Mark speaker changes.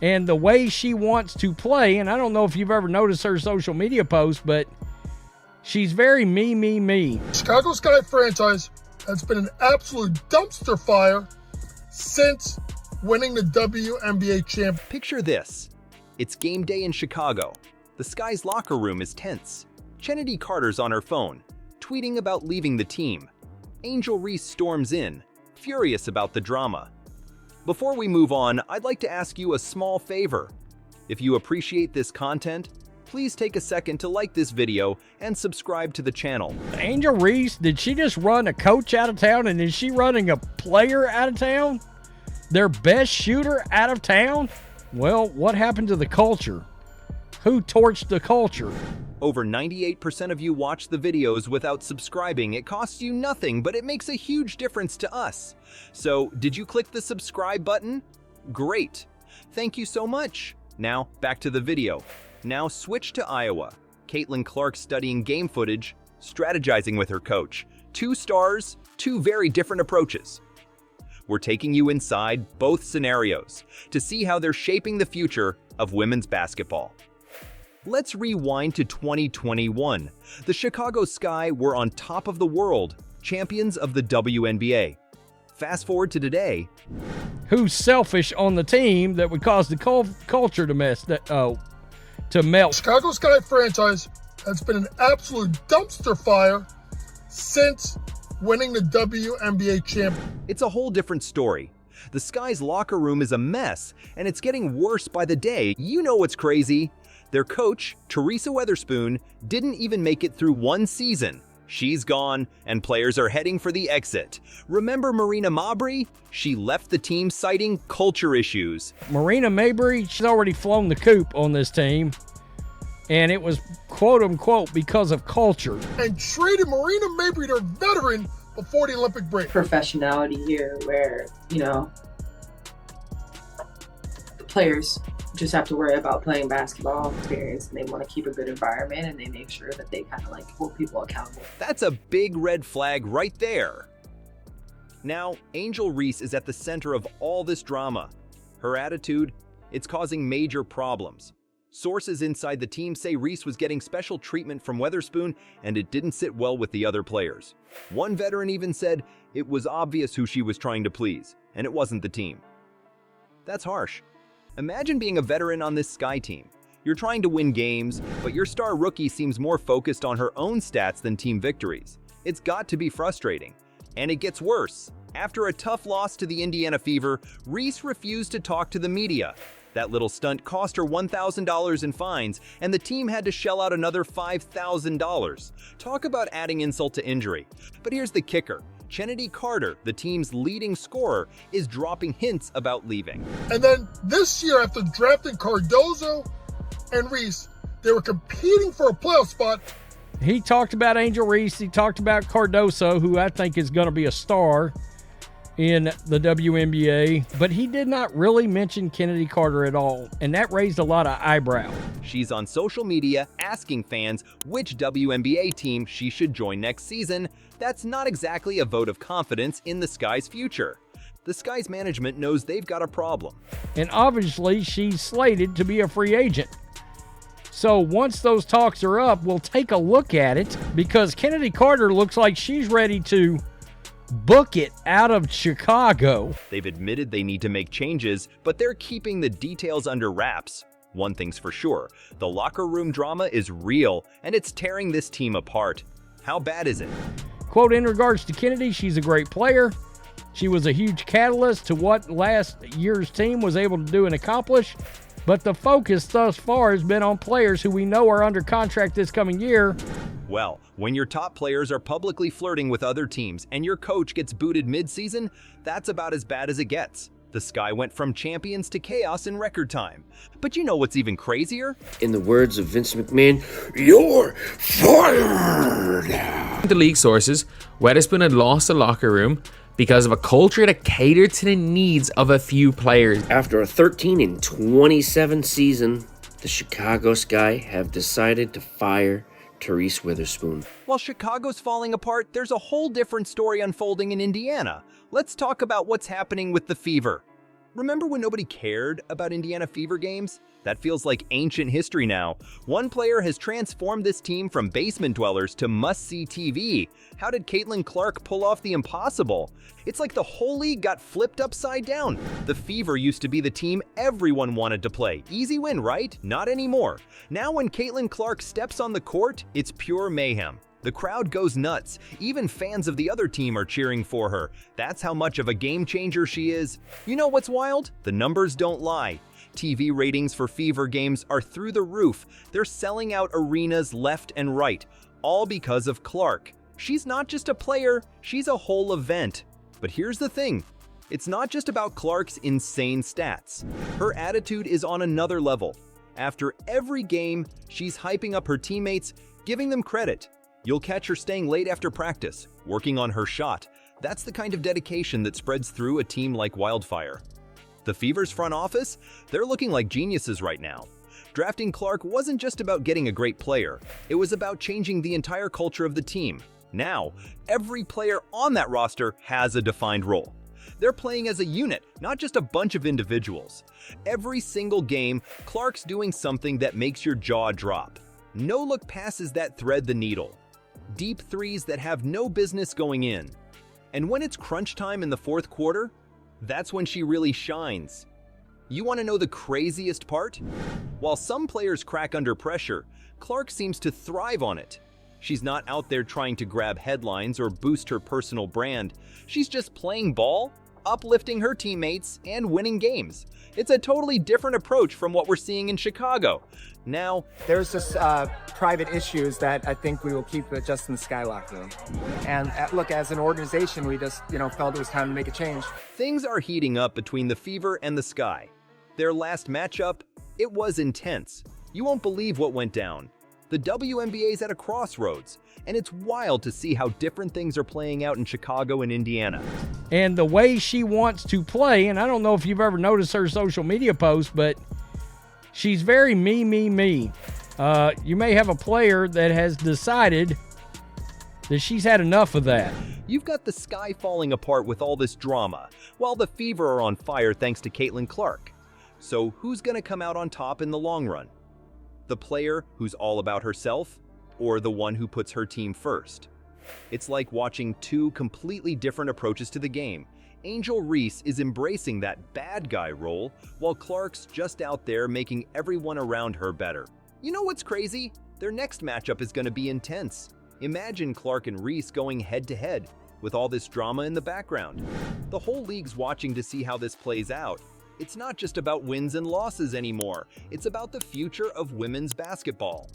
Speaker 1: and the way she wants to play. And I don't know if you've ever noticed her social media posts, but she's very me.
Speaker 2: Chicago Sky franchise has been an absolute dumpster fire since winning the WNBA champ.
Speaker 3: Picture this. It's game day in Chicago. The Sky's locker room is tense. Chennedy Carter's on her phone, tweeting about leaving the team. Angel Reese storms in, furious about the drama. Before we move on, I'd like to ask you a small favor. If you appreciate this content, please take a second to like this video and subscribe to the channel.
Speaker 1: Angel Reese, did she just run a coach out of town, and is she running a player out of town? Their best shooter out of town? Well, what happened to the culture? Who torched the culture?
Speaker 3: Over 98% of you watch the videos without subscribing. It costs you nothing, but it makes a huge difference to us. So, did you click the subscribe button? Great. Thank you so much. Now, back to the video. Now switch to Iowa. Caitlin Clark studying game footage, strategizing with her coach. 2 stars, 2 very different approaches. We're taking you inside both scenarios to see how they're shaping the future of women's basketball. Let's rewind to 2021. The Chicago Sky were on top of the world, champions of the WNBA. Fast forward to today.
Speaker 1: Who's selfish on the team that would cause the culture to melt?
Speaker 2: Chicago Sky franchise has been an absolute dumpster fire since winning the WNBA champ.
Speaker 3: It's a whole different story. The Sky's locker room is a mess, and it's getting worse by the day. You know what's crazy? Their coach, Teresa Weatherspoon, didn't even make it through 1 season. She's gone, and players are heading for the exit. Remember Marina Mabrey? She left the team citing culture issues.
Speaker 1: Marina Mabrey, she's already flown the coop on this team, and it was quote-unquote because of culture.
Speaker 2: And traded Marina Mabrey, their veteran, before the Olympic break.
Speaker 4: Professionality here where, the players just have to worry about playing basketball experience, and they want to keep a good environment, and they make sure that they kind of hold people accountable.
Speaker 3: That's a big red flag right there. Now, Angel Reese is at the center of all this drama. Her attitude, it's causing major problems. Sources inside the team say Reese was getting special treatment from Weatherspoon, and it didn't sit well with the other players. One veteran even said it was obvious who she was trying to please, and it wasn't the team. That's harsh. Imagine being a veteran on this Sky team. You're trying to win games, but your star rookie seems more focused on her own stats than team victories. It's got to be frustrating. And it gets worse. After a tough loss to the Indiana Fever, Reese refused to talk to the media. That little stunt cost her $1,000 in fines, and the team had to shell out another $5,000. Talk about adding insult to injury. But here's the kicker. Chennedy Carter, the team's leading scorer, is dropping hints about leaving.
Speaker 2: And then this year, after drafting Cardozo and Reese, they were competing for a playoff spot.
Speaker 1: He talked about Angel Reese. He talked about Cardozo, who I think is going to be a star in the WNBA, but he did not really mention Chennedy Carter at all, and that raised a lot of eyebrow.
Speaker 3: She's on social media asking fans which WNBA team she should join next season. That's not exactly a vote of confidence in the Sky's future. The Sky's management knows they've got a problem.
Speaker 1: And obviously, she's slated to be a free agent. So once those talks are up, we'll take a look at it, because Chennedy Carter looks like she's ready to book it out of Chicago.
Speaker 3: They've admitted they need to make changes, but they're keeping the details under wraps. One thing's for sure, the locker room drama is real, and it's tearing this team apart. How bad is it?
Speaker 1: Quote, in regards to Chennedy, she's a great player. She was a huge catalyst to what last year's team was able to do and accomplish. But the focus thus far has been on players who we know are under contract this coming year.
Speaker 3: Well, when your top players are publicly flirting with other teams and your coach gets booted mid-season, that's about as bad as it gets. The Sky went from champions to chaos in record time. But you know what's even crazier?
Speaker 5: In the words of Vince McMahon, you're fired!
Speaker 6: The league sources, Weatherspoon had lost the locker room because of a culture that catered to the needs of a few players.
Speaker 5: After a 13-27 season, the Chicago Sky have decided to fire Teresa Weatherspoon.
Speaker 3: While Chicago's falling apart, there's a whole different story unfolding in Indiana. Let's talk about what's happening with the Fever. Remember when nobody cared about Indiana Fever games? That feels like ancient history now. One player has transformed this team from basement dwellers to must-see TV. How did Caitlin Clark pull off the impossible? It's like the whole league got flipped upside down. The Fever used to be the team everyone wanted to play. Easy win, right? Not anymore. Now when Caitlin Clark steps on the court, it's pure mayhem. The crowd goes nuts. Even fans of the other team are cheering for her. That's how much of a game changer she is. You know what's wild? The numbers don't lie. TV ratings for Fever games are through the roof. They're selling out arenas left and right, all because of Clark. She's not just a player, she's a whole event. But here's the thing. It's not just about Clark's insane stats. Her attitude is on another level. After every game, she's hyping up her teammates, giving them credit. You'll catch her staying late after practice, working on her shot. That's the kind of dedication that spreads through a team like wildfire. The Fever's front office? They're looking like geniuses right now. Drafting Clark wasn't just about getting a great player. It was about changing the entire culture of the team. Now, every player on that roster has a defined role. They're playing as a unit, not just a bunch of individuals. Every single game, Clark's doing something that makes your jaw drop. No-look passes that thread the needle. Deep threes that have no business going in. And when it's crunch time in the fourth quarter, that's when she really shines. You want to know the craziest part? While some players crack under pressure, Clark seems to thrive on it. She's not out there trying to grab headlines or boost her personal brand. She's just playing ball, uplifting her teammates, and winning games. It's a totally different approach from what we're seeing in Chicago. Now,
Speaker 7: there's just private issues that I think we will keep just in the Sky locker room. And look, as an organization, we just, felt it was time to make a change.
Speaker 3: Things are heating up between the Fever and the Sky. Their last matchup, it was intense. You won't believe what went down. The WNBA is at a crossroads, and it's wild to see how different things are playing out in Chicago and Indiana.
Speaker 1: And the way she wants to play, and I don't know if you've ever noticed her social media posts, but she's very me. You may have a player that has decided that she's had enough of that.
Speaker 3: You've got the Sky falling apart with all this drama, while the Fever are on fire thanks to Caitlin Clark. So who's going to come out on top in the long run? The player who's all about herself, or the one who puts her team first? It's like watching two completely different approaches to the game. Angel Reese is embracing that bad guy role, while Clark's just out there making everyone around her better. You know what's crazy? Their next matchup is going to be intense. Imagine Clark and Reese going head-to-head, with all this drama in the background. The whole league's watching to see how this plays out. It's not just about wins and losses anymore. It's about the future of women's basketball.